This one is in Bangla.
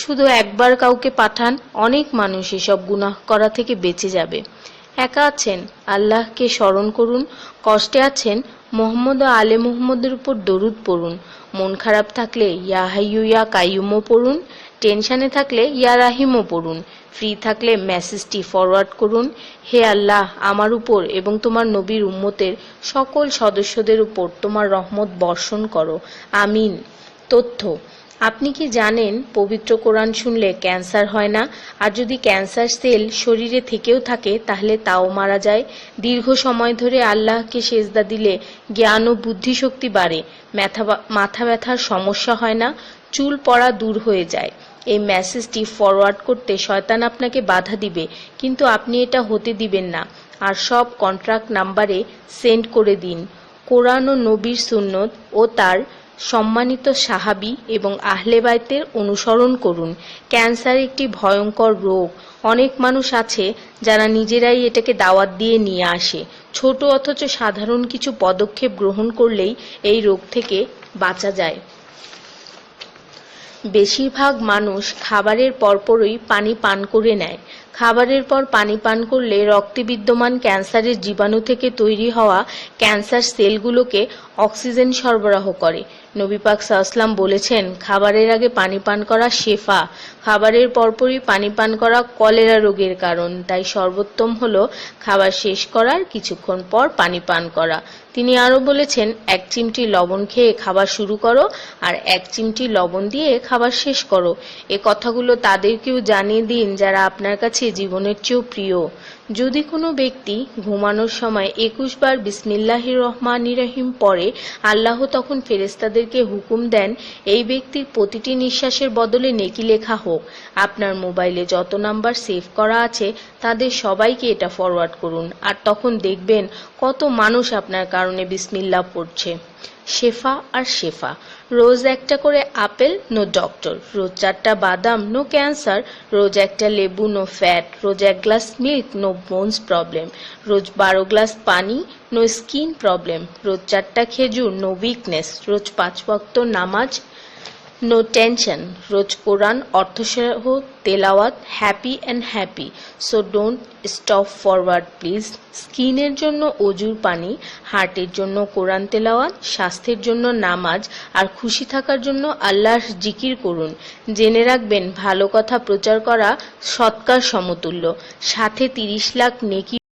শুধু একবার কাউকে পাঠান, অনেক মানুষ এসব গুনাহ করা থেকে বেঁচে যাবে। একা আছেন, আল্লাহকে স্মরণ করুন। কষ্টে আছেন, মোহাম্মদ ও আলে মুহাম্মদের উপর দরুদ পড়ুন। মন খারাপ থাকলে ইয়া হাইয়ু ইয়া কাইয়ুমও পড়ুন। টেনশনে থাকলে ইয়া রাহিমও পড়ুন। ফ্রি থাকলে মেসেজটি ফরওয়ার্ড করুন, হে আল্লাহ, আমার উপর এবং তোমার নবীর উম্মতের সকল সদস্যদের উপর তোমার রহমত বর্ষণ করো, আমিন। তথ্য: আপনি কি জানেন পবিত্র কোরআন শুনলে ক্যান্সার হয় না? আর যদি ক্যান্সার সেল শরীরে থেকেও থাকে তাহলে তাও মারা যায়। দীর্ঘ সময় ধরে আল্লাহকে সেজদা দিলে জ্ঞান ও বুদ্ধিশক্তি বাড়ে। মাথা ব্যথার সমস্যা হয় না, চুল পড়া দূর হয়ে যায়। এই মেসেজটি ফরওয়ার্ড করতে শয়তান আপনাকে বাধা দিবে, কিন্তু আপনি এটা হতে দিবেন না। আর সব কন্ট্রাক্ট নাম্বারে সেন্ড করে দিন। কোরআন ও নবীর সুন্নত ও তার সম্মানিত সাহাবী এবং আহলে বাইতের অনুসরণ করুন। ক্যান্সার একটি ভয়ঙ্কর রোগ। অনেক মানুষ আছে যারা নিজেরাই এটাকে দাওয়াত দিয়ে নিয়ে আসে। ছোট অথচ সাধারণ কিছু পদক্ষেপ গ্রহণ করলেই এই রোগ থেকে বাঁচা যায়। বেশিরভাগ মানুষ খাবারের পরপরই পানি পান করে নেয়। খাবারের পর পানি পান করলে রক্তে বিদ্যমান ক্যান্সারের জীবাণু থেকে তৈরি হওয়া ক্যান্সার সেলগুলোকে অক্সিজেন সরবরাহ করে। নবী পাক সাল্লাল্লাহু বলেছেন, খাবারের আগে পানি পান করা শেফা। খাবারের পরপরই পানি পান করা কলেরা রোগের কারণ। তাই সর্বোত্তম হলো খাবার শেষ করার কিছুক্ষণ পর পানি পান করা। তিনি আরো বলেছেন, 1 চিমটি লবণ খেয়ে খাবার শুরু করো আর 1 চিমটি লবণ দিয়ে খাবার শেষ করো। এ কথাগুলো তাদেরকেও জানিয়ে দিন যারা আপনার কাছে জীবনের চেয়েও প্রিয়। যদি কোনো ব্যক্তি ঘুমানোর সময় 21 বার বিসমিল্লাহির রহমানির রহিম পড়ে, আল্লাহ তখন ফেরেশতাদেরকে হুকুম দেন এই ব্যক্তির প্রতিটি নিঃশ্বাসের বদলে নেকি লেখা হোক। আপনার মোবাইলে যত নাম্বার সেভ করা আছে তাদের সবাইকে এটা ফরওয়ার্ড করুন, আর তখন দেখবেন কত মানুষ আপনার কারণে বিসমিল্লাহ পড়ছে। শেফা আর শেফা। রোজ একটা করে আপেল, নো ডক্টর। রোজ 4টা বাদাম, নো ক্যান্সার। রোজ একটা লেবু, নো ফ্যাট। রোজ 1 glass milk, no bones problem. রোজ 12 গ্লাস পানি, নো স্কিন প্রবলেম। রোজ 4টা খেজুর, নো উইকনেস। রোজ 5 ওয়াক্ত নামাজ, নো টেনশন। রোজ কোরআন অর্থসহ তেলাওয়াত, happy and happy. So don't stop forward please. স্কিনের জন্য অজুর পানি, হার্টের জন্য কোরআন তেলাওয়াত, স্বাস্থ্যের জন্য নামাজ, আর খুশি থাকার জন্য আল্লাহর জিকির করুন। জেনে রাখবেন, ভালো কথা প্রচার করা সৎকার সমতুল্য, সাথে 30 লাখ নেকি।